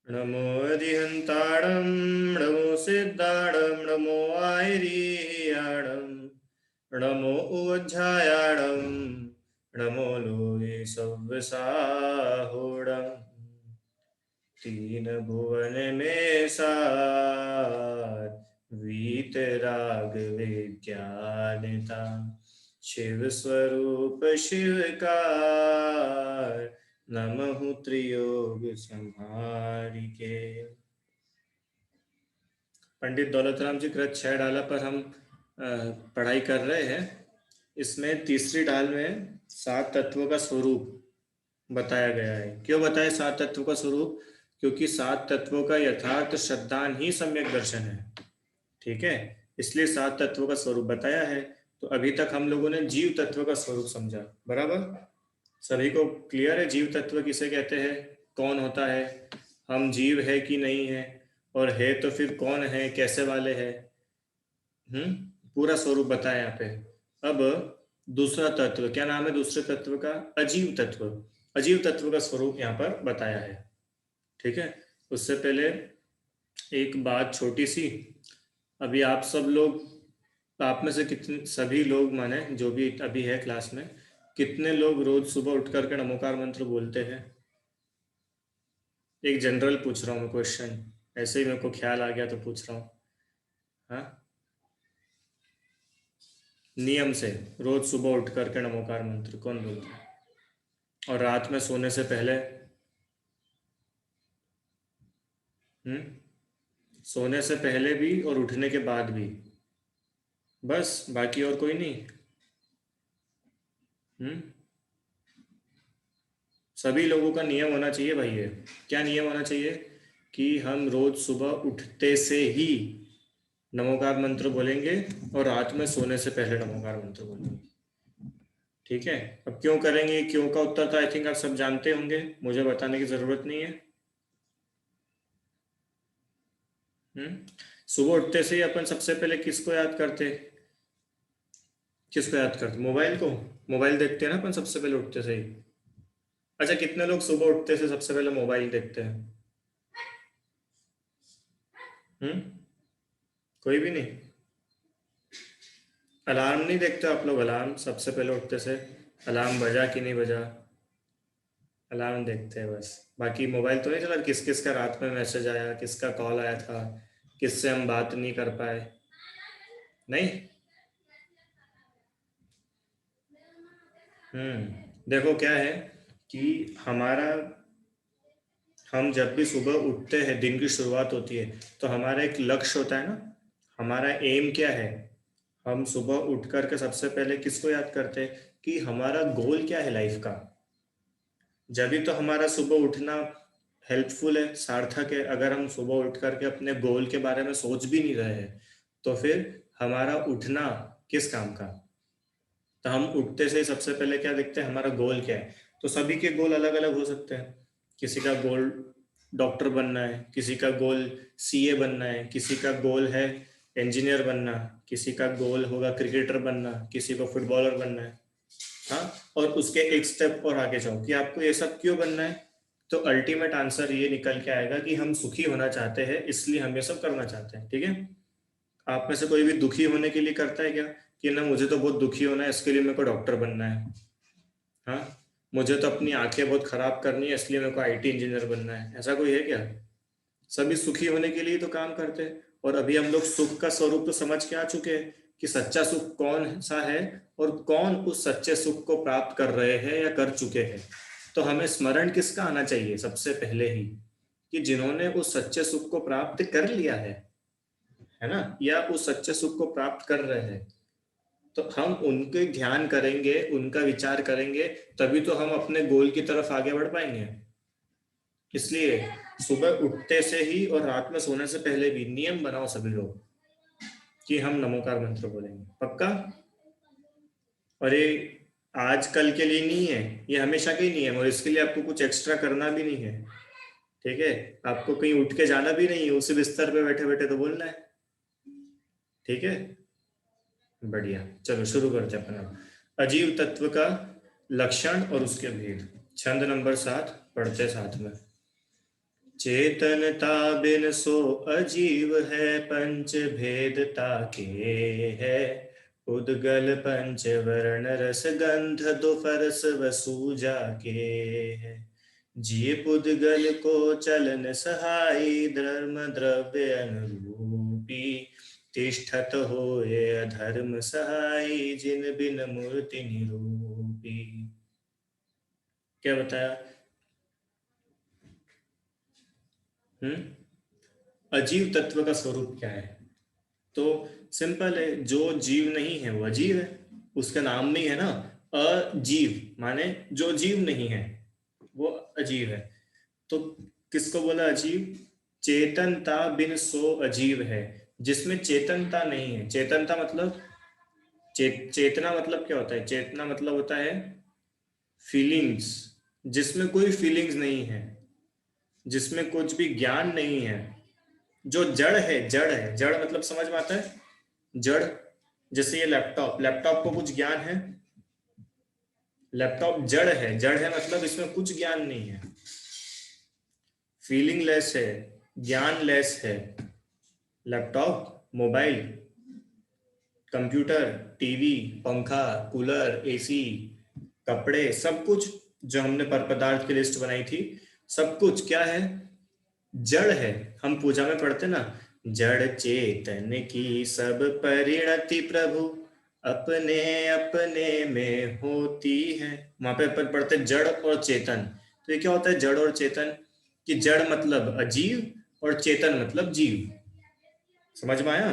नमो अरिहंताणं नमो सिद्धाणं नमो आयरीयाणं नमो उज्जायाणं नमो लोये सव्यसाहोणं तीन भुवन में सार वीतराग विज्ञानता शिव स्वरूप शिवकार नमः त्रियोग संहारिके। पंडित दौलतराम जी कृत 6 डाला पर हम पढ़ाई कर रहे हैं। इसमें तीसरी डाल में 7 तत्वों का स्वरूप बताया गया है। क्यों बताया 7 तत्वों का स्वरूप? क्योंकि 7 तत्वों का यथार्थ श्रद्धान ही सम्यक दर्शन है। ठीक है, इसलिए 7 तत्वों का स्वरूप बताया है। तो अभी तक हम लोगों ने जीव तत्व का स्वरूप समझा, बराबर? सभी को क्लियर है जीव तत्व किसे कहते हैं, कौन होता है, हम जीव है कि नहीं है, और है तो फिर कौन है, कैसे वाले हैं। पूरा स्वरूप बताया यहाँ पे। अब दूसरा तत्व, क्या नाम है दूसरे तत्व का? अजीव तत्व। अजीव तत्व का स्वरूप यहाँ पर बताया है। ठीक है, उससे पहले एक बात छोटी सी। अभी आप सब लोग, आप में से कितने, सभी लोग माने जो भी अभी है क्लास में, कितने लोग रोज सुबह उठ करके नमोकार मंत्र बोलते हैं? एक जनरल पूछ रहा हूँ मैं क्वेश्चन, ऐसे ही मेरे को ख्याल आ गया तो पूछ रहा हूँ। हाँ, नियम से रोज सुबह उठ करके नमोकार मंत्र कौन बोलता है? और रात में सोने से पहले? हम्म, सोने से पहले भी और उठने के बाद भी? बस, बाकी और कोई नहीं? हम्म, सभी लोगों का नियम होना चाहिए भाई ये। क्या नियम होना चाहिए? कि हम रोज सुबह उठते से ही नमोकार मंत्र बोलेंगे और रात में सोने से पहले नमोकार मंत्र बोलेंगे। ठीक है, अब क्यों करेंगे, क्यों का उत्तर तो आई थिंक आप सब जानते होंगे, मुझे बताने की जरूरत नहीं है। सुबह उठते से ही अपन सबसे पहले किसको याद करते? किसको याद करते? मोबाइल को। मोबाइल देखते हैं ना अपन सबसे पहले उठते से ही। अच्छा, कितने लोग सुबह उठते से सबसे पहले मोबाइल देखते हैं? हम्म, कोई भी नहीं? अलार्म नहीं देखते आप लोग? अलार्म सबसे पहले उठते से अलार्म बजा कि नहीं बजा? अलार्म देखते हैं बस। बाकी मोबाइल तो नहीं चला किस किस का रात में मैसेज आया, किसका कॉल आया था, किससे हम बात नहीं कर पाए? नहीं। देखो क्या है कि हमारा, हम जब भी सुबह उठते हैं, दिन की शुरुआत होती है, तो हमारा एक लक्ष्य होता है ना। हमारा एम क्या है? हम सुबह उठ करके सबसे पहले किसको याद करते हैं कि हमारा गोल क्या है लाइफ का। जब भी तो हमारा सुबह उठना हेल्पफुल है, सार्थक है। अगर हम सुबह उठ करके अपने गोल के बारे में सोच भी नहीं रहे हैं, तो फिर हमारा उठना किस काम का? तो हम उठते से ही सबसे पहले क्या देखते हैं, हमारा गोल क्या है। तो सभी के गोल अलग अलग हो सकते हैं। किसी का गोल डॉक्टर बनना है, किसी का गोल सीए बनना है, किसी का गोल है इंजीनियर बनना, किसी का गोल होगा क्रिकेटर बनना, किसी को फुटबॉलर बनना है। हाँ, और उसके एक स्टेप और आगे जाओ कि आपको ये सब क्यों बनना है। तो अल्टीमेट आंसर ये निकल के आएगा कि हम सुखी होना चाहते हैं, इसलिए हम ये सब करना चाहते हैं। ठीक है, आप में से कोई भी दुखी होने के लिए करता है क्या कि ना मुझे तो बहुत दुखी होना है इसके लिए मेरे को डॉक्टर बनना है? हाँ, मुझे तो अपनी आंखें बहुत खराब करनी है इसलिए मेरे को आईटी इंजीनियर बनना है, ऐसा कोई है क्या? सभी सुखी होने के लिए तो काम करते हैं। और अभी हम लोग सुख का स्वरूप तो समझ के आ चुके हैं कि सच्चा सुख कौन सा है, और कौन उस सच्चे सुख को प्राप्त कर रहे हैं या कर चुके हैं। तो हमें स्मरण किसका आना चाहिए सबसे पहले ही, कि जिन्होंने उस सच्चे सुख को प्राप्त कर लिया है ना, या उस सच्चे सुख को प्राप्त कर रहे हैं। तो हम उनके ध्यान करेंगे, उनका विचार करेंगे, तभी तो हम अपने गोल की तरफ आगे बढ़ पाएंगे। इसलिए सुबह उठते से ही और रात में सोने से पहले भी नियम बनाओ सभी लोग कि हम नमोकार मंत्र बोलेंगे, पक्का? और ये आज कल के लिए नहीं है, ये हमेशा के ही नियम, और इसके लिए आपको कुछ एक्स्ट्रा करना भी नहीं है। ठीक है, आपको कहीं उठ के जाना भी नहीं है, उसी बिस्तर पे बैठे बैठे तो बोलना है। ठीक है, बढ़िया, चलो शुरू करते हैं अपन अब। अजीव तत्व का लक्षण और उसके भेद, छंद नंबर 7, पढ़ते साथ में। चेतनता बिन सो अजीव है, पंच भेदता के है। उद्गल पंच वर्ण रस गंध दो फरस वसु जाके है। जीव पुद्गल को चलन सहाई, धर्म द्रव्य अनुरूपी। तिष्ठत होए अधर्म सहाई, जिन बिन मूर्ति निरूपी। क्या बताया? अजीव तत्व का स्वरूप क्या है? तो सिंपल है, जो जीव नहीं है वो अजीव है। उसका नाम नहीं है ना, अजीव माने जो जीव नहीं है वो अजीव है। तो किसको बोला अजीव? चेतनता बिन सो अजीव है, जिसमें चेतनता नहीं है। चेतनता मतलब चेतना मतलब क्या होता है? चेतना मतलब होता है फीलिंग्स। जिसमें कोई फीलिंग्स नहीं है, जिसमें कुछ भी ज्ञान नहीं है, जो जड़ है। जड़ है, जड़ मतलब समझ में आता है? जड़, जैसे ये लैपटॉप, लैपटॉप को कुछ ज्ञान है? लैपटॉप जड़ है। जड़ है मतलब इसमें कुछ ज्ञान नहीं है, फीलिंग लेस है, ज्ञान लेस है। लैपटॉप, मोबाइल, कंप्यूटर, टीवी, पंखा, कूलर, एसी, कपड़े, सब कुछ जो हमने पर पदार्थ की लिस्ट बनाई थी, सब कुछ क्या है? जड़ है। हम पूजा में पढ़ते ना, जड़ चेतन की सब परिणति प्रभु, अपने अपने में होती है। वहां पे अपन पढ़ते जड़ और चेतन। तो ये क्या होता है जड़ और चेतन? कि जड़ मतलब अजीव और चेतन मतलब जीव। समझ में आया?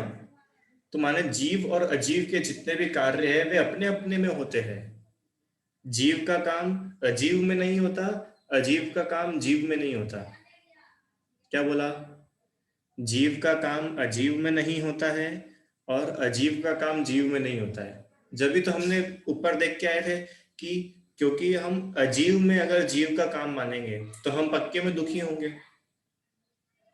तो माने जीव और अजीव के जितने भी कार्य हैं वे अपने अपने में होते हैं। जीव का काम अजीव में नहीं होता, अजीव का काम जीव में नहीं होता। क्या बोला? जीव का काम अजीव में नहीं होता है और अजीव का काम जीव में नहीं होता है। जब भी तो हमने ऊपर देख के आए थे कि क्योंकि हम अजीव में अगर जीव का काम मानेंगे तो हम पक्के में दुखी होंगे।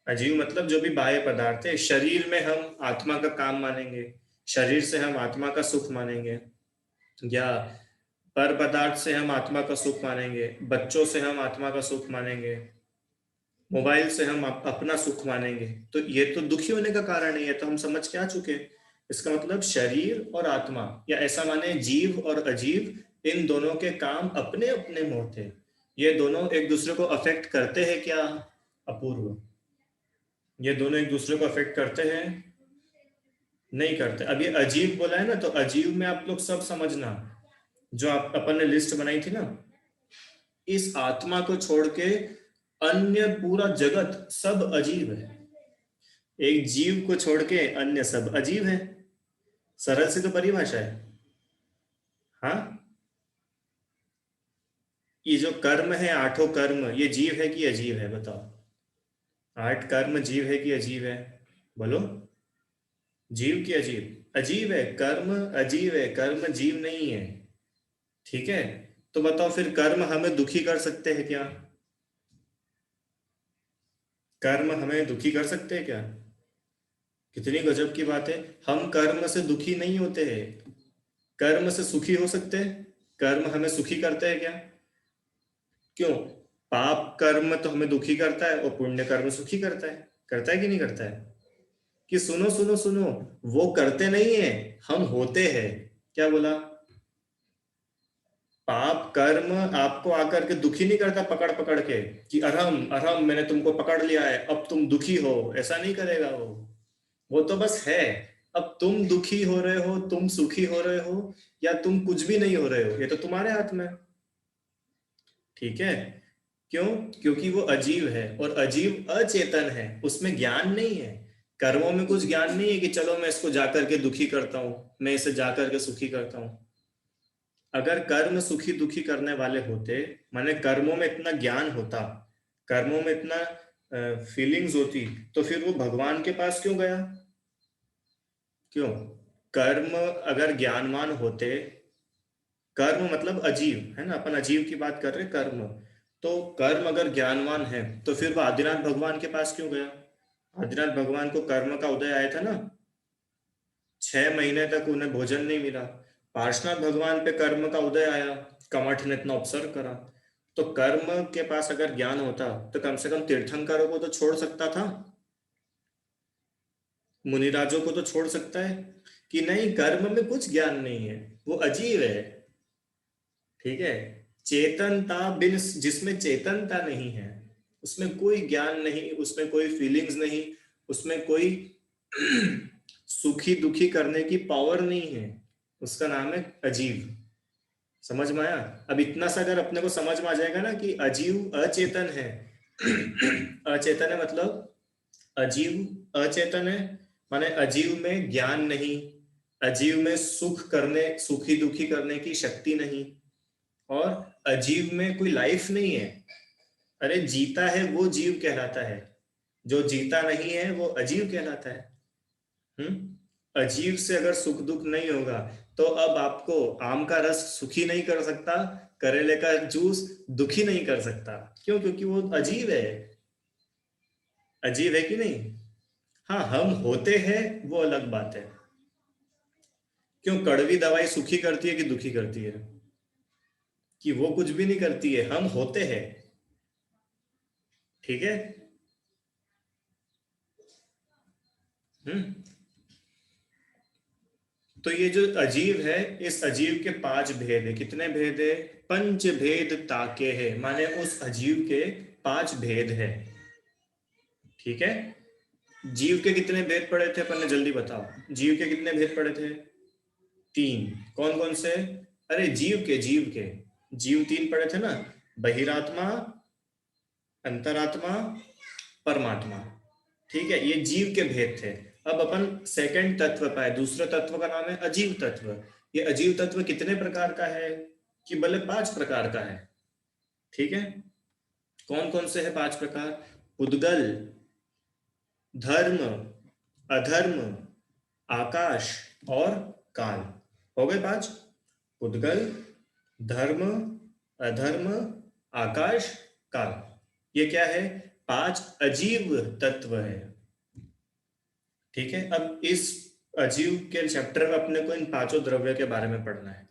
अजीव मतलब जो भी बाह्य पदार्थ है। शरीर में हम आत्मा का काम मानेंगे, शरीर से हम आत्मा का सुख मानेंगे, या पर पदार्थ से हम आत्मा का सुख मानेंगे, बच्चों से हम आत्मा का सुख मानेंगे, मोबाइल से हम अपना सुख मानेंगे। तो ये तो दुखी होने का कारण है, ये तो हम समझ के आ चुके। इसका मतलब शरीर और आत्मा, या ऐसा माने जीव और अजीव, इन दोनों के काम अपने अपने में होते हैं। ये दोनों एक दूसरे को अफेक्ट करते हैं क्या? अपूर्व। ये दोनों एक दूसरे को अफेक्ट करते हैं? नहीं करते। अब ये अजीब बोला है ना, तो अजीब में आप लोग सब समझना, जो आप अपन ने लिस्ट बनाई थी ना, इस आत्मा को छोड़ के अन्य पूरा जगत सब अजीब है। एक जीव को छोड़ के अन्य सब अजीब है। सरल सी तो परिभाषा है। हाँ, ये जो कर्म है, आठों कर्म, ये जीव है कि अजीब है? बताओ। आठ कर्म जीव है कि अजीब है? बोलो। जीव की अजीब? अजीब है कर्म, अजीब है कर्म, जीव नहीं है। ठीक है, तो बताओ फिर कर्म हमें दुखी कर सकते हैं क्या? कर्म हमें दुखी कर सकते हैं क्या? कितनी गजब की बात है। हम कर्म से दुखी नहीं होते हैं, कर्म से सुखी हो सकते हैं। कर्म हमें सुखी करते हैं क्या? क्यों? पाप कर्म तो हमें दुखी करता है और पुण्य कर्म सुखी करता है कि नहीं करता है? कि सुनो सुनो सुनो, वो करते नहीं है, हम होते हैं। क्या बोला? पाप कर्म आपको आकर के दुखी नहीं करता पकड़ पकड़ के कि अरहम अरहम मैंने तुमको पकड़ लिया है अब तुम दुखी हो, ऐसा नहीं करेगा वो तो बस है। अब तुम दुखी हो रहे हो, तुम सुखी हो रहे हो, या तुम कुछ भी नहीं हो रहे हो, ये तो तुम्हारे हाथ में है। ठीक है? क्यों? क्योंकि वो अजीव है, और अजीव अचेतन है, उसमें ज्ञान नहीं है। कर्मों में कुछ ज्ञान नहीं है कि चलो मैं इसको जाकर के दुखी करता हूं, मैं इसे जाकर के सुखी करता हूं। अगर कर्म सुखी दुखी करने वाले होते, माने कर्मों में इतना ज्ञान होता, कर्मों में इतना फीलिंग्स होती, तो फिर वो भगवान के पास क्यों गया? क्यों? कर्म अगर ज्ञानवान होते, कर्म मतलब अजीव है ना, अपन अजीव की बात कर रहे हैं। कर्म, तो कर्म अगर ज्ञानवान है तो फिर वो आदिनाथ भगवान के पास क्यों गया? आदिनाथ भगवान को कर्म का उदय आया था ना, 6 महीने तक उन्हें भोजन नहीं मिला। पार्श्वनाथ भगवान पे कर्म का उदय आया, कमठ ने इतना उपसर्ग करा। तो कर्म के पास अगर ज्ञान होता तो कम से कम तीर्थंकरों को तो छोड़ सकता था, मुनिराजों को तो छोड़ सकता है कि नहीं, कर्म में कुछ ज्ञान नहीं है, वो अजीब है। ठीक है, चेतनता बिन, जिसमें चेतनता नहीं है, उसमें कोई ज्ञान नहीं, उसमें कोई फीलिंग्स नहीं, उसमें कोई सुखी दुखी करने की पावर नहीं है, उसका नाम है अजीव। समझ में आया? अब इतना सा अगर अपने को समझ में आ जाएगा ना कि अजीव अचेतन है, अचेतन है मतलब अजीव अचेतन है, माने अजीव में ज्ञान नहीं, अजीव में सुख करने, सुखी दुखी करने की शक्ति नहीं, और अजीव में कोई लाइफ नहीं है। अरे जीता है वो जीव कहलाता है, जो जीता नहीं है वो अजीव कहलाता है। अजीव से अगर सुख दुख नहीं होगा तो अब आपको आम का रस सुखी नहीं कर सकता, करेले का जूस दुखी नहीं कर सकता। क्यों? क्योंकि वो अजीब है। अजीब है कि नहीं? हाँ, हम होते हैं वो अलग बात है। क्यों कड़वी दवाई सुखी करती है कि दुखी करती है? कि वो कुछ भी नहीं करती है, हम होते हैं। ठीक है। हम्म तो ये जो अजीव है, इस अजीव के पांच भेद है। कितने भेद है? पंच भेद ताके है, माने उस अजीव के पांच भेद है। ठीक है। जीव के कितने भेद पढ़े थे अपन ने, जल्दी बताओ, जीव के कितने भेद पढ़े थे? तीन। कौन कौन से? अरे जीव के जीव तीन पढ़े थे ना, बहिरात्मा, अंतरात्मा, परमात्मा। ठीक है, ये जीव के भेद थे। अब अपन सेकंड तत्व पाए, दूसरे तत्व का नाम है अजीव तत्व। ये अजीव तत्व कितने प्रकार का है? कि भले पांच प्रकार का है। ठीक है। कौन कौन से है पांच प्रकार? उद्गल, धर्म, अधर्म, आकाश और काल। हो गए पांच। उद्गल, धर्म, अधर्म, आकाश, काल। ये क्या है? पांच अजीव तत्व है। ठीक है। अब इस अजीव के चैप्टर में अपने को इन पांचों द्रव्य के बारे में पढ़ना है।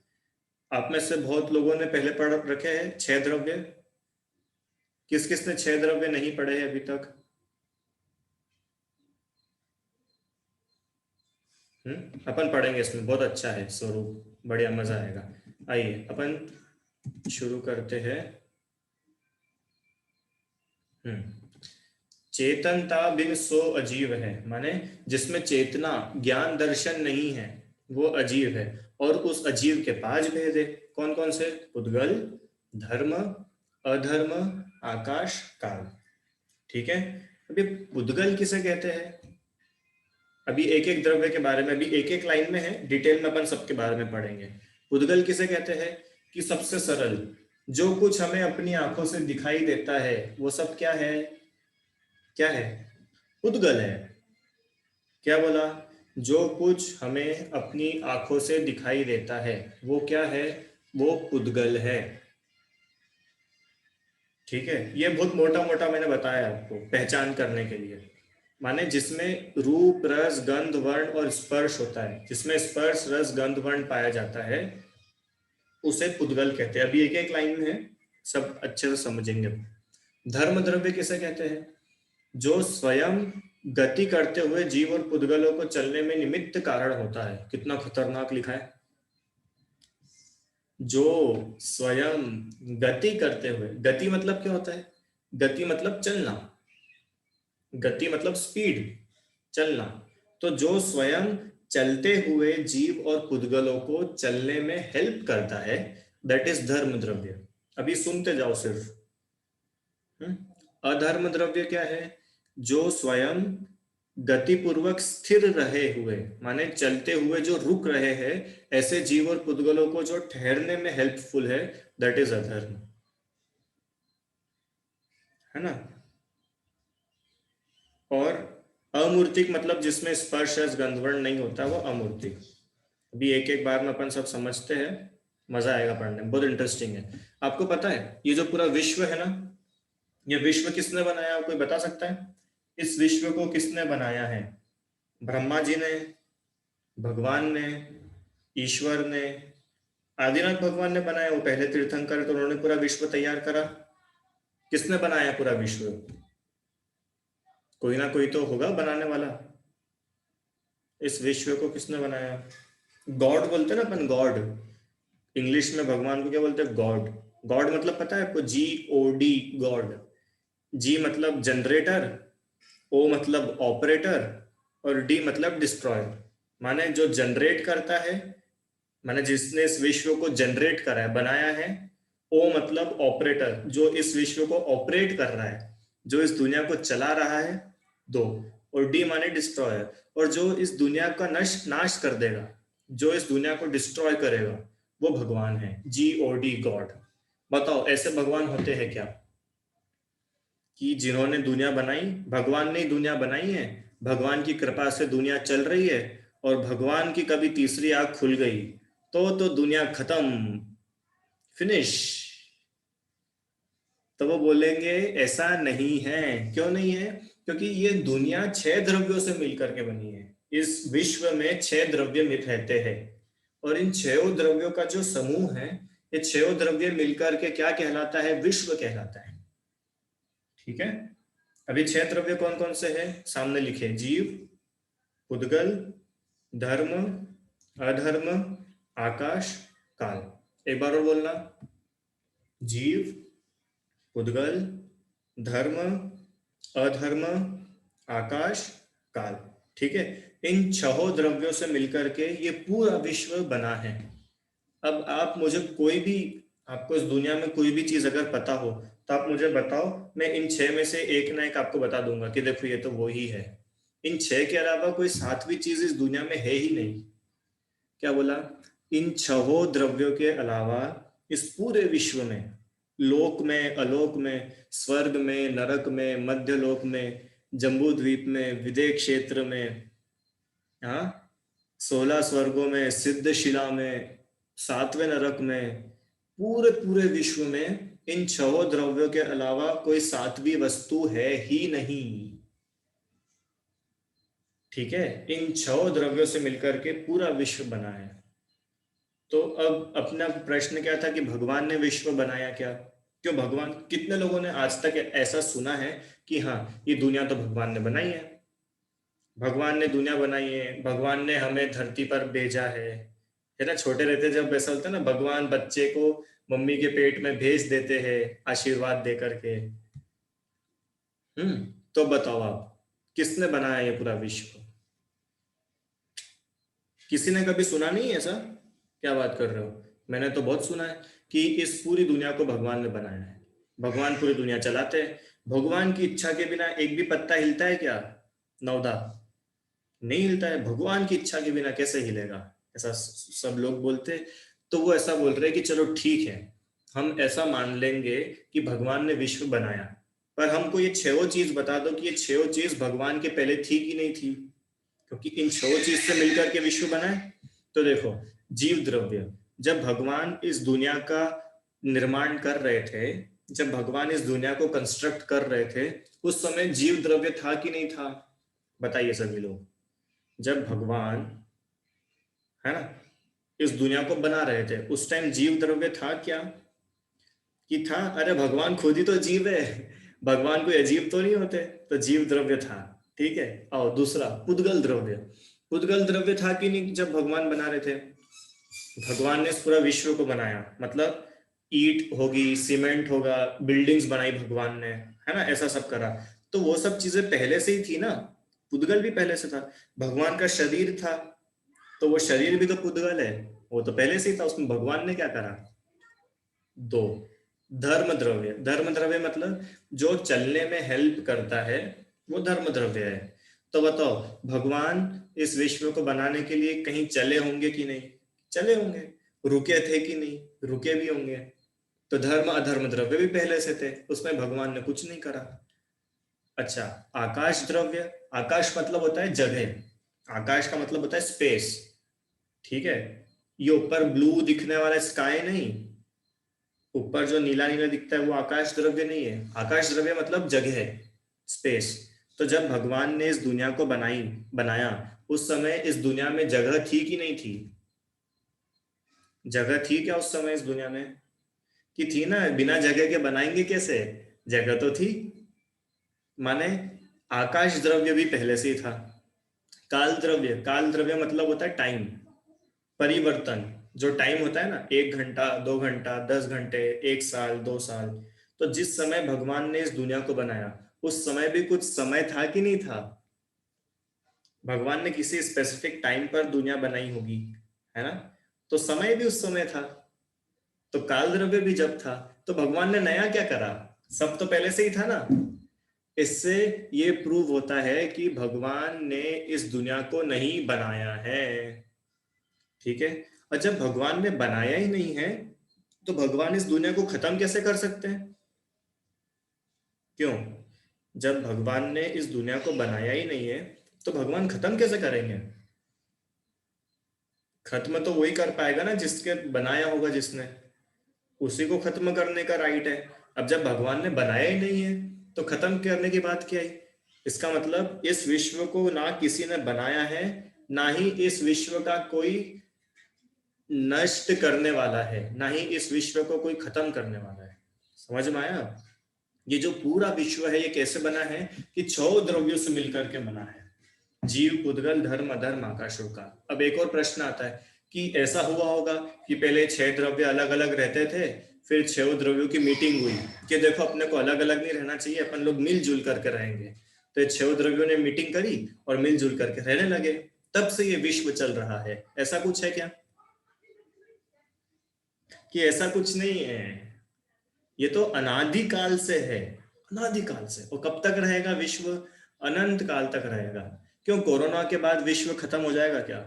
आप में से बहुत लोगों ने पहले पढ़ रखे हैं छह द्रव्य। किस किस ने छह द्रव्य नहीं पढ़े हैं अभी तक? अपन पढ़ेंगे, इसमें बहुत अच्छा है स्वरूप, बढ़िया मजा आएगा। आइए अपन शुरू करते हैं। हम्म चेतनता बिन सो अजीव है, माने जिसमें चेतना ज्ञान दर्शन नहीं है वो अजीव है। और उस अजीव के पांच भेद है। कौन कौन से? उद्गल, धर्म, अधर्म, आकाश, काल। ठीक है। अभी उद्गल किसे कहते हैं? अभी एक एक द्रव्य के बारे में, अभी एक एक लाइन में है, डिटेल में अपन सबके बारे में पढ़ेंगे। उद्गल किसे कहते हैं? कि सबसे सरल, जो कुछ हमें अपनी आंखों से दिखाई देता है वो सब क्या है? क्या है? उद्गल है। क्या बोला? जो कुछ हमें अपनी आंखों से दिखाई देता है वो क्या है? वो उद्गल है। ठीक है, ये बहुत मोटा मोटा मैंने बताया आपको पहचान करने के लिए। माने जिसमें रूप रस गंध वर्ण और स्पर्श होता है, जिसमें स्पर्श रस गंध वर्ण पाया जाता है उसे उद्गल कहते हैं। अभी एक एक लाइन में है, सब अच्छे से समझेंगे। धर्म द्रव्य किसे कहते हैं? जो स्वयं गति करते हुए जीव और पुद्गलों को चलने में निमित्त कारण होता है। कितना खतरनाक लिखा है। जो स्वयं गति करते हुए, गति मतलब क्या होता है? गति मतलब चलना, गति मतलब स्पीड, चलना। तो जो स्वयं चलते हुए जीव और पुद्गलों को चलने में हेल्प करता है, दैट इज धर्म द्रव्य। अभी सुनते जाओ सिर्फ। अधर्म द्रव्य क्या है? जो स्वयं गतिपूर्वक स्थिर रहे हुए, माने चलते हुए जो रुक रहे हैं, ऐसे जीव और पुद्गलों को जो ठहरने में हेल्पफुल है, दैट इज अधर्म। है ना? और अमूर्तिक मतलब जिसमें स्पर्श रस गंधवर्ण नहीं होता, वो अमूर्तिक। अभी एक एक बार में अपन सब समझते हैं, मजा आएगा पढ़ने में, बहुत इंटरेस्टिंग है। आपको पता है ये जो पूरा विश्व है ना, ये विश्व किसने बनाया, कोई बता सकता है? इस विश्व को किसने बनाया है? ब्रह्मा जी ने, भगवान ने, ईश्वर ने, आदिनाथ भगवान ने बनाया, वो पहले तीर्थंकर, तो उन्होंने पूरा विश्व तैयार करा। किसने बनाया पूरा विश्व? कोई ना कोई तो होगा बनाने वाला। इस विश्व को किसने बनाया? गॉड बोलते हैं ना अपन, गॉड। इंग्लिश में भगवान को क्या बोलते हैं? गॉड। गॉड मतलब पता है आपको? GOD, God. जी मतलब जनरेटर, ओ मतलब ऑपरेटर, और डी मतलब डिस्ट्रॉयर। माने जो जनरेट करता है, माने जिसने इस विश्व को जनरेट करा है, बनाया है। ओ मतलब ऑपरेटर, जो इस विश्व को ऑपरेट कर रहा है, जो इस दुनिया को चला रहा है। दो। और डी माने डिस्ट्रॉयर, और जो इस दुनिया का नाश कर देगा, जो इस दुनिया को डिस्ट्रॉय करेगा, वो भगवान है। GOD, God. बताओ ऐसे भगवान होते हैं क्या कि जिन्होंने दुनिया बनाई? भगवान ने ही दुनिया बनाई है, भगवान की कृपा से दुनिया चल रही है, और भगवान की कभी तीसरी आंख खुल गई तो दुनिया खत्म, फिनिश। तो वो बोलेंगे ऐसा नहीं है। क्यों नहीं है? क्योंकि ये दुनिया 6 द्रव्यों से मिलकर के बनी है। इस विश्व में 6 द्रव्य मिल रहते हैं, और इन 6 द्रव्यों का जो समूह है, ये 6 द्रव्य मिलकर के क्या कहलाता है? विश्व कहलाता है। ठीक है। अभी 6 द्रव्य कौन कौन से हैं? सामने लिखे, जीव, उद्गल, धर्म, अधर्म, आकाश, काल। एक बार और बोलना। जीव, उद्गल, धर्म, अधर्म, आकाश, काल। ठीक है। इन 6 द्रव्यों से मिलकर के ये पूरा विश्व बना है। अब आप मुझे कोई भी, आपको इस दुनिया में कोई भी चीज अगर पता हो, तो आप मुझे बताओ, मैं इन 6 में से एक ना एक आपको बता दूंगा कि देखो ये तो वो ही है। इन 6 के अलावा कोई सातवीं चीज इस दुनिया में है ही नहीं। क्या बोला? इन 6 द्रव्यों के अलावा इस पूरे विश्व में, लोक में, अलोक में, स्वर्ग में, नरक में, मध्य लोक में, जम्बू द्वीप में, विदेह क्षेत्र में, हाँ, 16 स्वर्गों में, सिद्ध शिला में, 7वें नरक में, पूरे पूरे विश्व में इन 6 द्रव्यों के अलावा कोई सातवीं वस्तु है ही नहीं। ठीक है। इन 6 द्रव्यों से मिलकर के पूरा विश्व बना है। तो अब अपना प्रश्न क्या था कि भगवान ने विश्व बनाया क्या? क्यों भगवान, कितने लोगों ने आज तक ऐसा सुना है कि हाँ ये दुनिया तो भगवान ने बनाई है, भगवान ने दुनिया बनाई है, भगवान ने हमें धरती पर भेजा है ना? छोटे रहते जब ऐसा होता है ना, भगवान बच्चे को मम्मी के पेट में भेज देते हैं आशीर्वाद दे करके। तो बताओ आप, किसने बनाया ये पूरा विश्व? किसी ने कभी सुना नहीं है ऐसा? क्या बात कर रहे हो? मैंने तो बहुत सुना है कि इस पूरी दुनिया को भगवान ने बनाया है, भगवान पूरी दुनिया चलाते हैं। भगवान की इच्छा के बिना एक भी पत्ता हिलता है क्या? नौदा नहीं हिलता है। भगवान की इच्छा के बिना कैसे हिलेगा? ऐसा सब लोग बोलते। तो वो ऐसा बोल रहे हैं कि चलो ठीक है, हम ऐसा मान लेंगे कि भगवान ने विश्व बनाया, पर हमको ये 6 चीज बता दो कि ये 6 चीज भगवान के पहले थी कि नहीं थी, क्योंकि इन 6 चीज से मिलकर के विश्व बना है। तो देखो, जीव द्रव्य, जब भगवान इस दुनिया का निर्माण कर रहे थे, जब भगवान इस दुनिया को कंस्ट्रक्ट कर रहे थे, उस समय जीव द्रव्य था कि नहीं था? बताइए सभी लोग। जब भगवान, है ना, इस दुनिया को बना रहे थे, उस टाइम जीव द्रव्य था क्या? कि था? अरे भगवान खुद ही तो जीव है, भगवान कोई अजीब तो नहीं होते। तो जीव द्रव्य था। ठीक है। और दूसरा, पुद्गल द्रव्य। पुद्गल द्रव्य था कि नहीं जब भगवान बना रहे थे? भगवान ने इस पूरा विश्व को बनाया, मतलब ईंट होगी, सीमेंट होगा, बिल्डिंग्स बनाई भगवान ने, है ना, ऐसा सब करा। तो वो सब चीजें पहले से ही थी ना, पुद्गल भी पहले से था। भगवान का शरीर था, तो वो शरीर भी तो पुद्गल है, वो तो पहले से ही था, उसमें भगवान ने क्या करा? दो। धर्म द्रव्य, धर्म द्रव्य मतलब जो चलने में हेल्प करता है, वो धर्म द्रव्य है। तो बताओ, भगवान इस विश्व को बनाने के लिए कहीं चले होंगे कि नहीं? चले होंगे। रुके थे कि नहीं? रुके भी होंगे। तो धर्म अधर्म द्रव्य भी पहले से थे, उसमें भगवान ने कुछ नहीं करा। अच्छा, आकाश द्रव्य। आकाश मतलब होता है जगह, आकाश का मतलब होता है स्पेस। ठीक है। ये ऊपर ब्लू दिखने वाला स्काई नहीं, ऊपर जो नीला नीला दिखता है वो आकाश द्रव्य नहीं है। आकाश द्रव्य मतलब जगह, स्पेस। तो जब भगवान ने इस दुनिया को बनाया, उस समय इस दुनिया में जगह थी कि नहीं थी? जगह थी क्या उस समय इस दुनिया में? कि थी ना, बिना जगह के बनाएंगे कैसे? जगह तो थी। माने आकाश द्रव्य भी पहले से ही था। काल द्रव्य मतलब होता है टाइम, परिवर्तन। जो टाइम होता है ना, 1 घंटा, 2 घंटा, 10 घंटे, 1 साल, 2 साल। तो जिस समय भगवान ने इस दुनिया को बनाया, उस समय भी कुछ समय था कि नहीं था? भगवान ने किसी स्पेसिफिक टाइम पर दुनिया बनाई होगी, है ना? तो समय भी उस समय था। तो काल द्रव्य भी जब था, तो भगवान ने नया क्या करा? सब तो पहले से ही था ना। इससे ये प्रूव होता है कि भगवान ने इस दुनिया को नहीं बनाया है। ठीक है। और जब भगवान ने बनाया ही नहीं है, तो भगवान इस दुनिया को खत्म कैसे कर सकते हैं? क्यों? जब भगवान ने इस दुनिया को बनाया ही नहीं है, तो भगवान खत्म कैसे करेंगे? खत्म तो वही कर पाएगा ना जिसके बनाया होगा, जिसने। उसी को खत्म करने का राइट है। अब जब भगवान ने बनाया ही नहीं है, तो खत्म करने की बात क्या है? इसका मतलब इस विश्व को ना किसी ने बनाया है, ना ही इस विश्व का कोई नष्ट करने वाला है, ना ही इस विश्व को कोई खत्म करने वाला है। समझ में आया? ये जो पूरा विश्व है, ये कैसे बना है? कि 6 द्रव्यों से मिलकर के बना है। जीव, उद्गल, धर्म, अधर्म, आकाश और काल। अब एक और प्रश्न आता है कि ऐसा हुआ होगा कि पहले 6 द्रव्य अलग अलग रहते थे, फिर 6 द्रव्यों की मीटिंग हुई कि देखो अपने को अलग अलग नहीं रहना चाहिए, अपन लोग मिलजुल करके रहेंगे। तो 6 द्रव्यों ने मीटिंग करी और मिलजुल करके रहने लगे। तब से ये विश्व चल रहा है। ऐसा कुछ है क्या? कि ऐसा कुछ नहीं है। ये तो अनादि काल से है। अनादि काल से। और कब तक रहेगा विश्व? अनंत काल तक रहेगा। क्यों, कोरोना के बाद विश्व खत्म हो जाएगा क्या?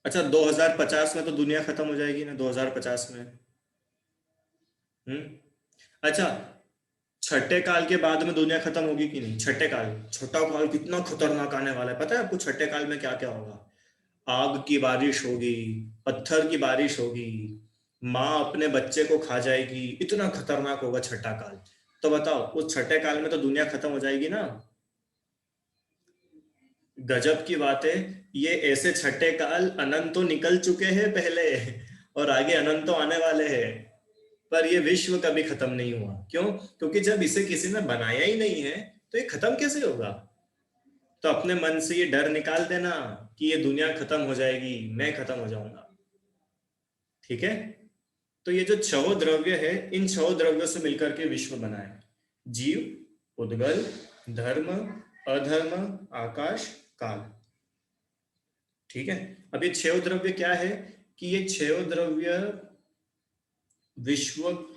अच्छा, 2050 में तो दुनिया खत्म हो जाएगी ना, 2050 में। अच्छा, छठे काल के बाद में दुनिया खत्म होगी कि नहीं? छठे काल, छठा काल कितना खतरनाक आने वाला है, पता है आपको? छठे काल में क्या क्या होगा? आग की बारिश होगी, पत्थर की बारिश होगी, माँ अपने बच्चे को खा जाएगी। इतना खतरनाक होगा छठा काल। तो बताओ, उस छठे काल में तो दुनिया खत्म हो जाएगी ना। गजब की बात है। ये ऐसे छठे काल अनंत तो निकल चुके हैं पहले, और आगे अनंत तो आने वाले हैं। पर ये विश्व कभी खत्म नहीं हुआ। क्यों? क्योंकि जब इसे किसी ने बनाया ही नहीं है, तो ये खत्म कैसे होगा? तो अपने मन से ये डर निकाल देना कि ये दुनिया खत्म हो जाएगी, मैं खत्म हो जाऊंगा। ठीक है। तो ये जो 6 द्रव्य है, इन 6 द्रव्यों से मिलकर के विश्व बना है। जीव, उद्गल, धर्म, अधर्म, आकाश, काल। ठीक है। अब ये 6 द्रव्य क्या है? कि ये 6 द्रव्य विश्व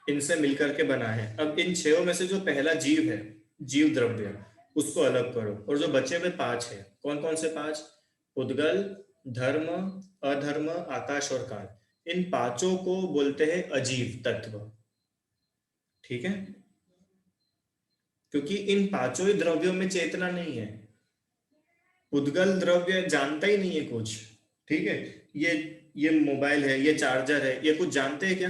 इनसे मिलकर के बना है। अब इन 6 में से जो पहला जीव है, जीव द्रव्य, उसको अलग करो, और जो बचे हुए 5 है, कौन कौन से 5? उद्गल, धर्म, अधर्म, आकाश और काल। इन पांचों को बोलते हैं अजीव तत्व। ठीक है। क्योंकि इन पांचों ही द्रव्यों में चेतना नहीं है। उद्गल द्रव्य जानता ही नहीं है कुछ। ठीक है। ये ये मोबाइल है, ये चार्जर है, ये कुछ जानते हैं क्या?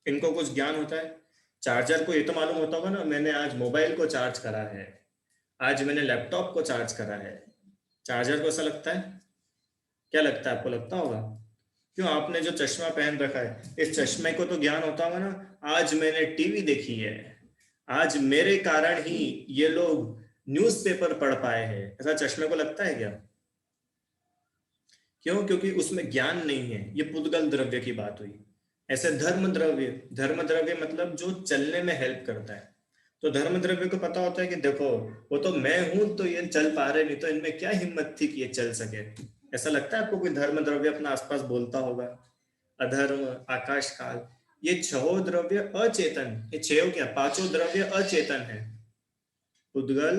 इनको कुछ ज्ञान होता है? चार्जर को ये तो मालूम होता होगा ना, मैंने आज मोबाइल को चार्ज करा है, आज मैंने लैपटॉप को चार्ज करा है। चार्जर को ऐसा लगता है? क्या लगता है आपको? लगता होगा। क्यों, आपने जो चश्मा पहन रखा है, इस चश्मे को तो ज्ञान होता होगा ना, आज मैंने टीवी देखी है, आज मेरे कारण ही ये लोग न्यूज़पेपर पढ़ पाए हैं। ऐसा चश्मे को लगता है क्या? क्यों? क्योंकि उसमें ज्ञान नहीं है। ये पुद्गल द्रव्य की बात हुई। ऐसे धर्म द्रव्य, धर्म द्रव्य मतलब जो चलने में हेल्प करता है। तो धर्म द्रव्य को पता होता है कि देखो, वो तो मैं हूं तो ये चल पा रहे, नहीं तो इनमें क्या हिम्मत थी कि ये चल सके। ऐसा लगता है आपको कोई धर्म द्रव्य अपना आसपास बोलता होगा? अधर्म, आकाश, काल, ये 6 द्रव्य अचेतन। ये 6 क्या, 5 द्रव्य अचेतन है। उद्गल,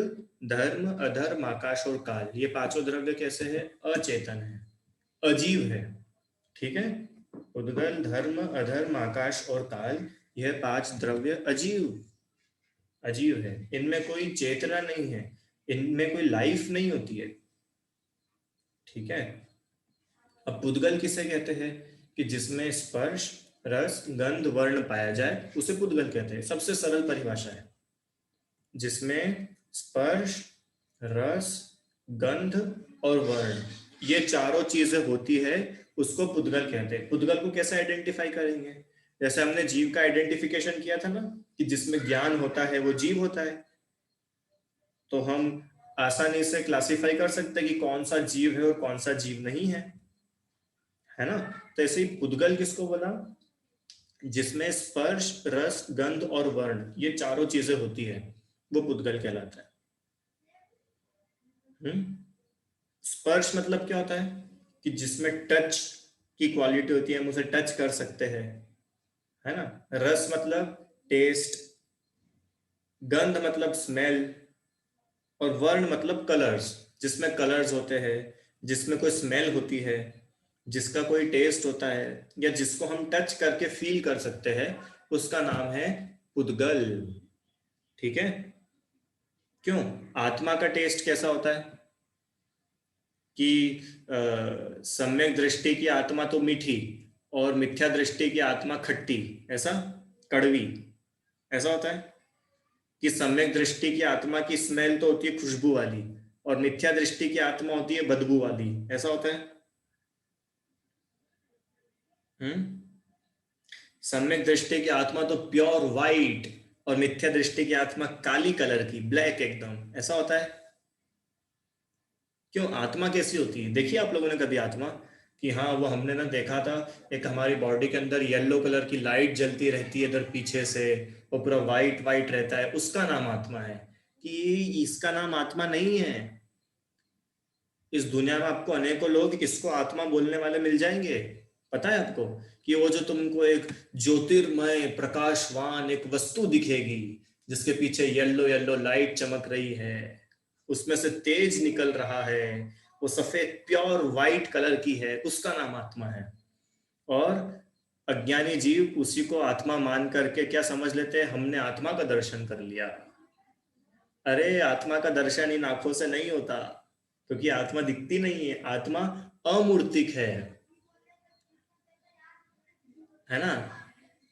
धर्म, अधर्म, आकाश और काल, ये 5 द्रव्य कैसे है? अचेतन है, अजीव है। ठीक है। उद्गल, धर्म, अधर्म, आकाश और काल, यह 5 द्रव्य अजीव, अजीव है। इनमें कोई चेतना नहीं है, इनमें कोई लाइफ नहीं होती है। ठीक है। अब पुद्गल किसे कहते हैं? कि जिसमें स्पर्श, रस, गंध, वर्ण पाया जाए, उसे पुद्गल कहते हैं। सबसे सरल परिभाषा है। जिसमें स्पर्श, रस, गंध और वर्ण, ये चारों चीजें होती है, उसको पुद्गल कहते हैं। पुद्गल को कैसे आइडेंटिफाई करेंगे? जैसे हमने जीव का आइडेंटिफिकेशन किया था ना, कि जिसमें ज्ञान होता है वो जीव होता है, तो हम आसानी से क्लासिफाई कर सकते हैं कि कौन सा जीव है और कौन सा जीव नहीं है ना। तो ऐसे ही पुद्गल किसको बोला? जिसमें स्पर्श, रस, गंध और वर्ण, ये चारों चीजें होती है, वो पुद्गल कहलाता है। स्पर्श मतलब क्या होता है? कि जिसमें टच की क्वालिटी होती है, हम उसे टच कर सकते हैं, है ना। रस मतलब टेस्ट, गंध मतलब स्मेल, और वर्ण मतलब कलर्स, जिसमें कलर्स होते हैं, जिसमें कोई स्मेल होती है, जिसका कोई टेस्ट होता है, या जिसको हम टच करके फील कर सकते हैं, उसका नाम है पुद्गल। ठीक है? क्यों? आत्मा का टेस्ट कैसा होता है? कि सम्यक दृष्टि की आत्मा तो मीठी और मिथ्या दृष्टि की आत्मा खट्टी, ऐसा, कड़वी, ऐसा होता है। कि सम्यक दृष्टि की आत्मा की स्मेल तो होती है खुशबू वाली, और मिथ्या दृष्टि की आत्मा होती है बदबू वाली, ऐसा होता है। हम्म। सम्यक दृष्टि की आत्मा तो प्योर वाइट, और मिथ्या दृष्टि की आत्मा काली कलर की, ब्लैक एकदम, ऐसा होता है। क्यों? आत्मा कैसी होती है? देखिए आप लोगों ने कभी आत्मा, कि हाँ वो हमने ना देखा था, एक हमारी बॉडी के अंदर येलो कलर की लाइट जलती रहती है इधर पीछे से, वो पूरा वाइट वाइट रहता है, उसका नाम आत्मा है। कि इसका नाम आत्मा नहीं है। इस दुनिया में आपको अनेकों लोग इसको आत्मा बोलने वाले मिल जाएंगे। पता है आपको? कि वो जो तुमको एक ज्योतिर्मय प्रकाशवान एक वस्तु दिखेगी, जिसके पीछे येलो येलो लाइट चमक रही है, उसमें से तेज निकल रहा है, वो सफेद प्योर वाइट कलर की है, उसका नाम आत्मा है। और अज्ञानी जीव उसी को आत्मा मान करके क्या समझ लेते हैं? हमने आत्मा का दर्शन कर लिया। अरे आत्मा का दर्शन इन आंखों से नहीं होता, क्योंकि आत्मा दिखती नहीं है, आत्मा अमूर्तिक है ना।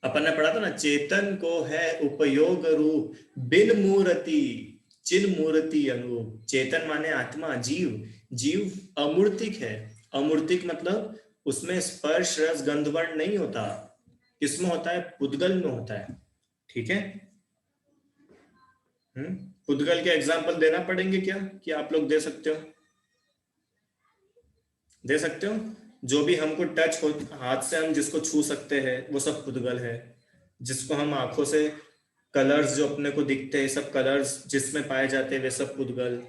अपन ने पढ़ा था ना, चेतन को है उपयोग रूप, बिन मूर्ति चिन मूर्ति अनूप। चेतन माने आत्मा, जीव, जीव अमूर्तिक है। अमूर्तिक मतलब उसमें स्पर्श रस गंधवर्ण नहीं होता। किसमें होता है? पुद्गल में होता है। ठीक है। पुद्गल के एग्जाम्पल देना पड़ेंगे क्या, कि आप लोग दे सकते हो? दे सकते हो। जो भी हमको टच हो, हाथ से हम जिसको छू सकते हैं, वो सब पुद्गल है। जिसको हम आंखों से, कलर्स जो अपने को दिखते हैं, सब कलर्स जिसमें पाए जाते हैं वे सब पुद्गल।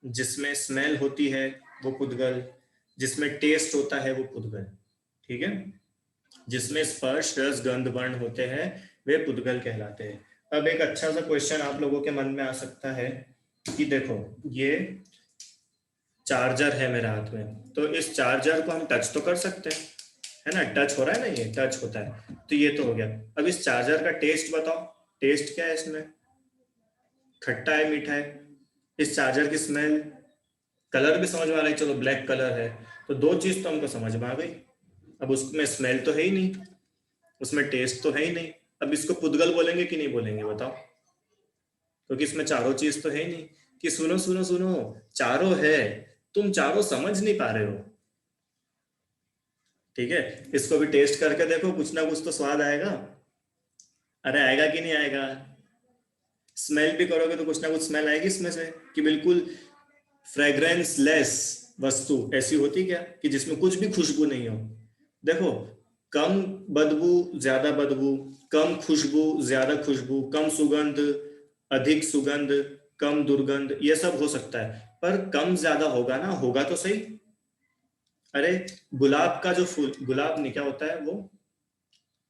जिसमें स्मेल होती है वो पुद्गल। जिसमें टेस्ट होता है वो पुद्गल। ठीक है। जिसमें स्पर्श रस गंध वर्ण होते हैं, वे पुद्गल कहलाते हैं। अब एक अच्छा सा क्वेश्चन आप लोगों के मन में आ सकता है, कि देखो ये चार्जर है मेरे हाथ में, तो इस चार्जर को हम टच तो कर सकते हैं, है ना। टच हो रहा है ना, ये टच होता है, तो ये तो हो गया। अब इस चार्जर का टेस्ट बताओ, टेस्ट क्या है इसमें? खट्टा है, मीठा है? इस चार्जर की स्मेल, कलर भी समझ में आ रहा है, चलो ब्लैक कलर है, तो दो चीज तो हमको समझ में आ गई। अब उसमें स्मेल तो है ही नहीं, उसमें टेस्ट तो है ही नहीं। अब इसको पुद्गल बोलेंगे कि नहीं बोलेंगे बताओ? क्योंकि इसमें चारों चीज तो है ही नहीं। कि सुनो सुनो सुनो, चारों है, तुम चारों समझ नहीं पा रहे हो। ठीक है, इसको भी टेस्ट करके देखो, कुछ ना कुछ तो स्वाद आएगा। अरे आएगा कि नहीं आएगा? स्मेल भी करोगे तो कुछ ना कुछ स्मेल आएगी इसमें से, कि बिल्कुल फ्रेग्रेंस लेस वस्तु ऐसी होती क्या, कि जिसमें कुछ भी खुशबू नहीं हो? देखो, कम बदबू, ज्यादा बदबू, कम खुशबू, ज्यादा खुशबू, कम सुगंध, अधिक सुगंध, कम दुर्गंध, ये सब हो सकता है, पर कम ज्यादा होगा ना, होगा तो सही। अरे गुलाब का जो फूल, गुलाब नहीं क्या होता है वो,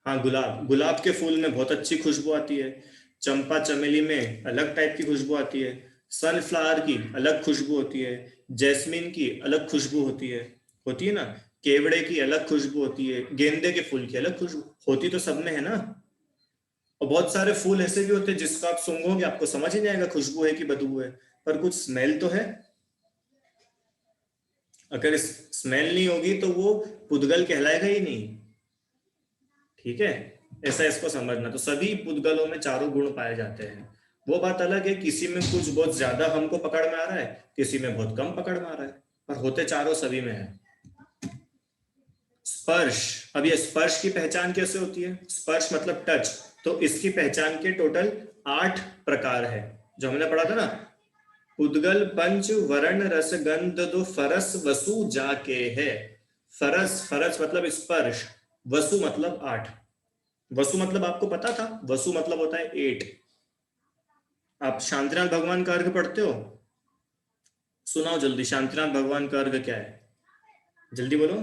हाँ गुलाब, गुलाब के फूल में बहुत अच्छी खुशबू आती है। चंपा चमेली में अलग टाइप की खुशबू आती है। सनफ्लावर की अलग खुशबू होती है। जैस्मिन की अलग खुशबू होती है ना। केवड़े की अलग खुशबू होती है, गेंदे के फूल की अलग खुशबू होती, तो सब में है ना। और बहुत सारे फूल ऐसे भी होते हैं जिसका आप सूंघोगे आपको समझ ही नहीं आएगा खुशबू है कि बदबू है, पर कुछ स्मेल तो है। अगर स्मेल नहीं होगी तो वो पुद्गल कहलाएगा ही नहीं। ठीक है, ऐसा इसको समझना। तो सभी पुद्गलों में चारों गुण पाए जाते हैं। वो बात अलग है, किसी में कुछ बहुत ज्यादा हमको पकड़ में आ रहा है, किसी में बहुत कम पकड़ में आ रहा है, पर होते चारों सभी में है। स्पर्श। अब ये स्पर्श की पहचान कैसे होती है? स्पर्श मतलब टच, तो इसकी पहचान के टोटल 8 प्रकार है जो हमने पढ़ा था ना। उद्गल पंच वर्ण रस गंध दो फरस वसु जाके है। फरस, फरस मतलब स्पर्श, वसु मतलब 8। वसु मतलब आपको पता था, वसु मतलब होता है 8। आप शांतिनाथ भगवान का अर्घ पढ़ते हो? सुनाओ जल्दी, शांतिनाथ भगवान का अर्घ क्या है? जल्दी बोलो।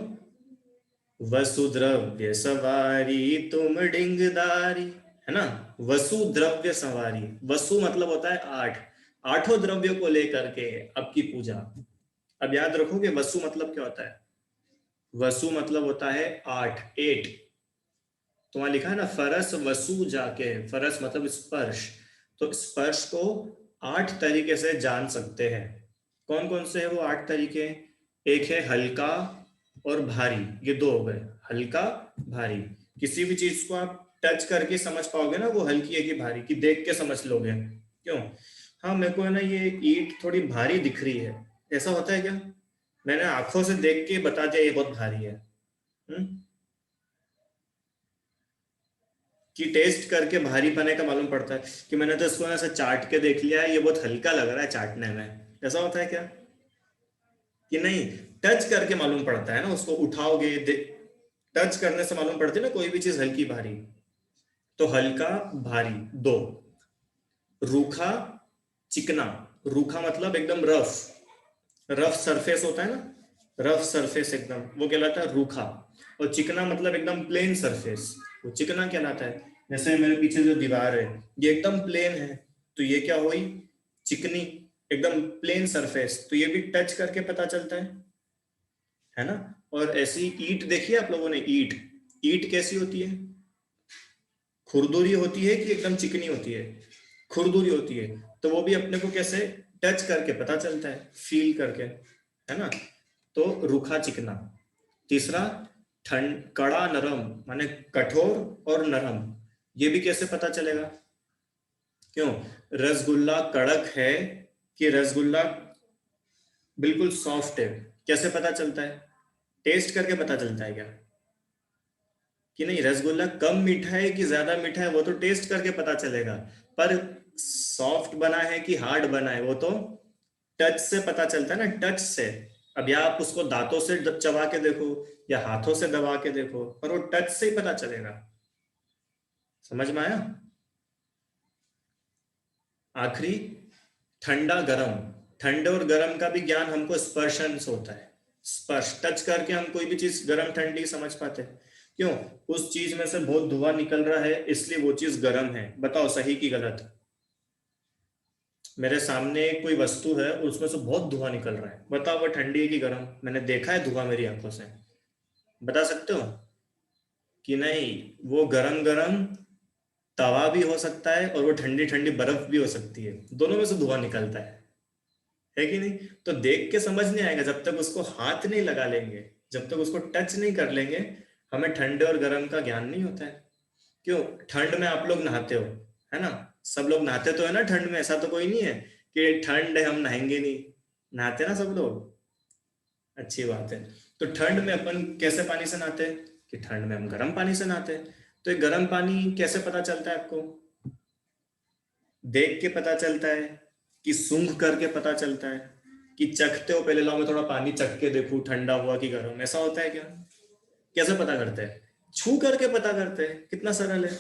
वसु द्रव्य सवारी तुम डिंगदारी, है ना। वसु द्रव्य सवारी, वसु मतलब होता है 8। आठों द्रव्यों को लेकर के आपकी पूजा। अब याद रखोगे वसु मतलब क्या होता है? वसु मतलब होता है 8, 8। तो वहां लिखा है ना फरस वसु जाके, फरस मतलब स्पर्श। तो स्पर्श को 8 तरीके से जान सकते हैं। कौन कौन से है वो 8 तरीके? एक है हल्का और भारी, ये 2 हो गए। हल्का, भारी। किसी भी चीज को आप टच करके समझ पाओगे ना वो हल्की है कि भारी, कि देख के समझ लोगे। क्यों? हाँ, मेरे को है ना ये ईंट थोड़ी भारी दिख रही है, ऐसा होता है क्या? मैंने आंखों से देख के बता दिया ये बहुत भारी है। हम्म? कि टेस्ट करके भारी पने का मालूम पड़ता है, कि मैंने तो इसको ऐसा चाट के देख लिया है, ये बहुत हल्का लग रहा है चाटने में, ऐसा होता है क्या? कि नहीं, टच करके मालूम पड़ता है ना, उसको उठाओगे टच करने से मालूम पड़ती है ना कोई भी चीज हल्की भारी। तो हल्का, भारी 2। रूखा, चिकना। रूखा मतलब एकदम रफ, रफ सरफेस होता है ना, रफ सरफेस एकदम, वो कहलाता है रूखा। और चिकना मतलब एकदम प्लेन सरफेस, वो चिकना कहलाता है। जैसे मेरे पीछे जो दीवार है ये एकदम प्लेन है, तो ये क्या हुई? चिकनी, एकदम प्लेन सरफेस, तो ये भी टच करके पता चलता है ना। और ऐसी ईंट देखी है आप लोगों ने? ईंट, ईंट कैसी होती है? खुरदुरी होती है कि एकदम चिकनी होती है? खुरदुरी होती है। तो वो भी अपने को कैसे टच करके पता चलता है, फील करके, है ना। तो रूखा, चिकना। तीसरा, ठंड, कड़ा, नरम, माने कठोर और नरम। ये भी कैसे पता चलेगा? क्यों? रसगुल्ला कड़क है कि रसगुल्ला बिल्कुल सॉफ्ट है, कैसे पता चलता है? टेस्ट करके पता चलता है क्या? कि नहीं, रसगुल्ला कम मीठा है कि ज्यादा मीठा है वो तो टेस्ट करके पता चलेगा। पर सॉफ्ट बना है कि हार्ड बना है वो तो टच से पता चलता है ना, टच से। अब या आप उसको दांतों से चबा के देखो या हाथों से दबा के देखो, पर वो टच से ही पता चलेगा। समझ में आया? आखिरी, ठंडा, गरम। ठंडे और गरम का भी ज्ञान हमको स्पर्शन से होता है। स्पर्श, टच करके हम कोई भी चीज गरम ठंडी समझ पाते हैं। क्यों? उस चीज में से बहुत धुआं निकल रहा है इसलिए वो चीज गर्म है। बताओ सही की गलत? मेरे सामने कोई वस्तु है और उसमें से बहुत धुआं निकल रहा है, बताओ वो ठंडी है कि गर्म? मैंने देखा है धुआं मेरी आंखों से, बता सकते हो कि नहीं? वो गरम गरम तवा भी हो सकता है और वो ठंडी ठंडी बर्फ भी हो सकती है, दोनों में से धुआं निकलता है कि नहीं? तो देख के समझ नहीं आएगा जब तक उसको हाथ नहीं लगा लेंगे, जब तक उसको टच नहीं कर लेंगे। हमें ठंडे और गर्म का ज्ञान नहीं होता है। क्यों? ठंड में आप लोग नहाते हो, है ना। सब लोग नहाते तो है ना ठंड में, ऐसा तो कोई नहीं है कि ठंड है हम नहाएंगे नहीं। नहाते ना सब लोग, अच्छी बात है। तो ठंड में अपन कैसे पानी से नहाते हैं? कि ठंड में हम गर्म पानी से नहाते हैं। तो ये गर्म पानी कैसे पता चलता है आपको? देख के पता चलता है कि सूंघ करके पता चलता है कि चखते हो? पहले लाओ मैं थोड़ा पानी चख के देखूं ठंडा हुआ कि गर्म, ऐसा होता है क्या? कैसे पता करते हैं? छू करके पता करते हैं, कितना सरल है।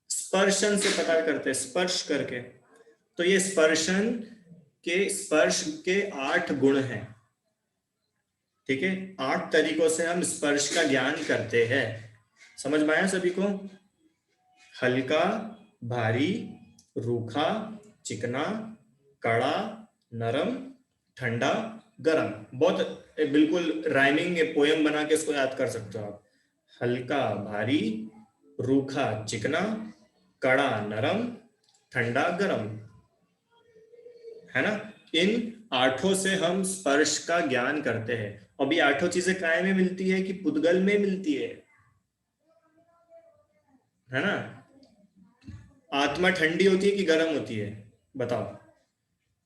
स्पर्शन से पता करते हैं, स्पर्श करके। तो ये स्पर्शन के, स्पर्श के 8 गुण हैं। ठीक है, 8 तरीकों से हम स्पर्श का ज्ञान करते हैं। समझ में आया सभी को? हल्का, भारी, रूखा, चिकना, कड़ा, नरम, ठंडा, गरम। बहुत बिल्कुल राइमिंग पोयम बना के इसको याद कर सकते हो आप। हल्का, भारी, रूखा, चिकना, कड़ा, नरम, ठंडा, गरम, है ना। इन 8 से हम स्पर्श का ज्ञान करते हैं। अब ये 8 चीजें काय में मिलती है कि पुद्गल में मिलती है ना। आत्मा ठंडी होती है कि गर्म होती है? बताओ।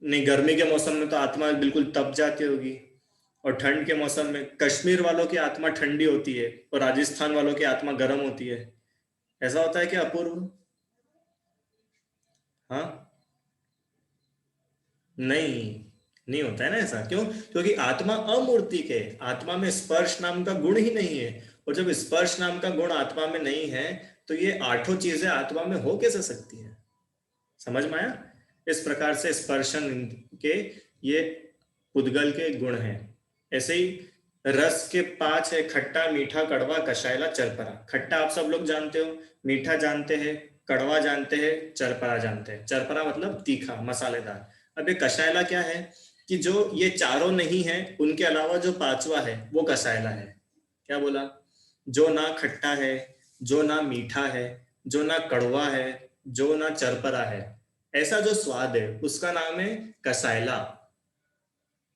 नहीं, गर्मी के मौसम में तो आत्मा बिल्कुल तप जाती होगी। और ठंड के मौसम में कश्मीर वालों की आत्मा ठंडी होती है और राजस्थान वालों की आत्मा गर्म होती है। ऐसा होता है क्या अपूर्व? हाँ। नहीं, नहीं होता है ना ऐसा। क्यों? क्योंकि आत्मा अमूर्तिक है, आत्मा में स्पर्श नाम का गुण ही नहीं है। और जब स्पर्श नाम का गुण आत्मा में नहीं है, तो ये आठों चीजें आत्मा में हो कैसे सकती है? समझ में आया? इस प्रकार से स्पर्शन के ये पुद्गल के गुण हैं। ऐसे ही रस के पांच है: खट्टा, मीठा, कड़वा, कषायला, चरपरा। खट्टा आप सब लोग जानते हो, मीठा जानते हैं, कड़वा जानते हैं, चरपरा जानते हैं। चरपरा मतलब तीखा, मसालेदार। अब ये कषायला क्या है? कि जो ये चारों नहीं है, उनके अलावा जो पांचवा है वो कषायला है। क्या बोला? जो ना खट्टा है, जो ना मीठा है, जो ना कड़वा है, जो ना चरपरा है, ऐसा जो स्वाद है उसका नाम है कसायला।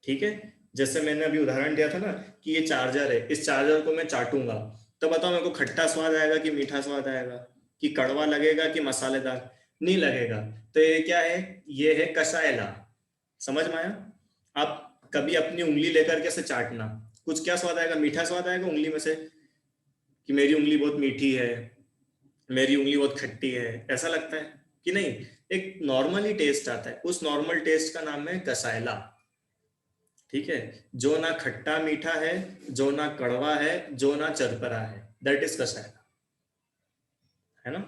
ठीक है? जैसे मैंने अभी उदाहरण दिया था ना कि ये चार्जर है, इस चार्जर को मैं चाटूंगा, तो बताओ मेरे को खट्टा स्वाद आएगा कि मीठा स्वाद आएगा, कि कड़वा लगेगा कि मसालेदार? नहीं लगेगा। तो ये क्या है? ये है कसायला। समझ में आया? आप कभी अपनी उंगली लेकर के ऐसे चाटना, कुछ क्या स्वाद आएगा? मीठा स्वाद आएगा उंगली में से, कि मेरी उंगली बहुत मीठी है, मेरी उंगली बहुत खट्टी है, ऐसा लगता है कि नहीं? एक नॉर्मली टेस्ट आता है, उस नॉर्मल टेस्ट का नाम है कसायला। ठीक है? जो ना खट्टा मीठा है, जो ना कड़वा है, जो ना चरपरा है, दैट इज कसायला। है ना?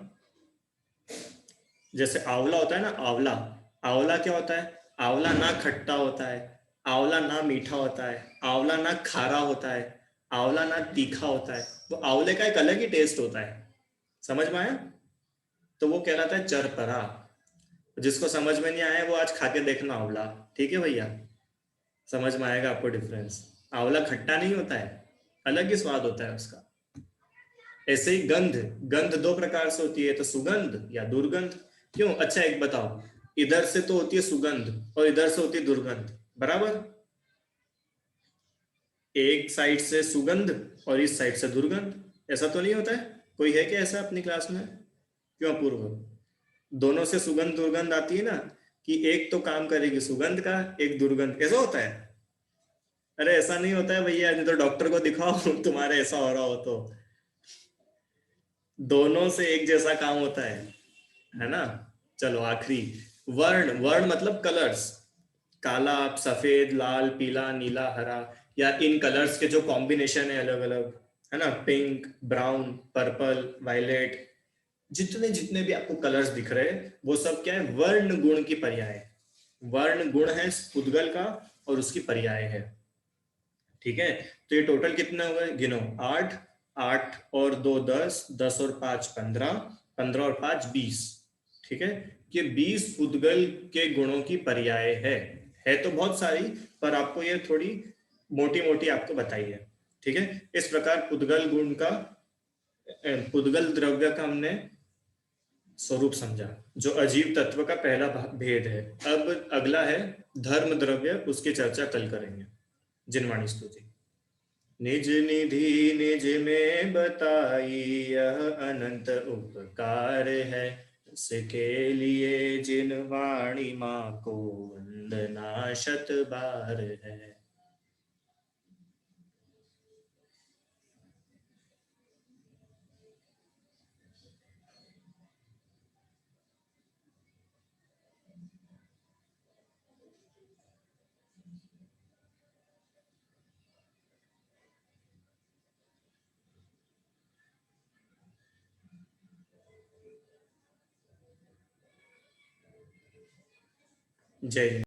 जैसे आंवला होता है ना, आंवला। आंवला क्या होता है? आंवला ना खट्टा होता है, आंवला ना मीठा होता है, आंवला ना खारा होता है, आंवला ना तीखा होता है। तो आंवले का एक अलग ही टेस्ट होता है। समझ में आया? तो वो कहलाता है चरपरा। जिसको समझ में नहीं आया वो आज खा के देखना आंवला। ठीक है भैया? समझ में आएगा आपको डिफरेंस। आंवला खट्टा नहीं होता है, अलग ही स्वाद होता है उसका। ऐसे ही गंध, गंध दो प्रकार से होती है, तो सुगंध या दुर्गंध। क्यों? अच्छा एक बताओ, इधर से तो होती है सुगंध और इधर से होती है दुर्गंध, बराबर? एक साइड से सुगंध और इस साइड से दुर्गंध, ऐसा तो नहीं होता है? कोई है क्या ऐसा अपनी क्लास में? क्यों अपूर्व? दोनों से सुगंध दुर्गंध आती है ना, कि एक तो काम करेगी सुगंध का, एक दुर्गंध, ऐसा होता है? अरे ऐसा नहीं होता है भैया, नहीं तो डॉक्टर को दिखाओ तुम्हारे ऐसा हो रहा हो तो। दोनों से एक जैसा काम होता है ना? चलो आखिरी, वर्ण। वर्ण मतलब कलर्स। काला, सफेद, लाल, पीला, नीला, हरा, या इन कलर्स के जो कॉम्बिनेशन है अलग अलग, है ना? पिंक, ब्राउन, पर्पल, वायलेट, जितने जितने भी आपको कलर्स दिख रहे हैं वो सब क्या है? वर्ण गुण की पर्याय है। वर्ण गुण है पुद्गल का और उसकी पर्याय है। ठीक है? तो ये टोटल कितने हो गए गिनो? आठ। आठ और दो दस, दस और पांच पंद्रह, पंद्रह और पांच बीस। ठीक है? ये 20 पुद्गल के गुणों की पर्याय है तो बहुत सारी, पर आपको ये थोड़ी मोटी मोटी आपको बताई है। ठीक है? इस प्रकार पुद्गल गुण का, पुद्गल द्रव्य का हमने स्वरूप समझा, जो अजीव तत्व का पहला भेद है। अब अगला है धर्म द्रव्य, उसकी चर्चा कल करेंगे। जिनवाणी स्तुति। निज निधि निज में बताई, यह अनंत उपकार है, उसके लिए जिन वाणी माँ को वंदना शत बार है। जय हिंद।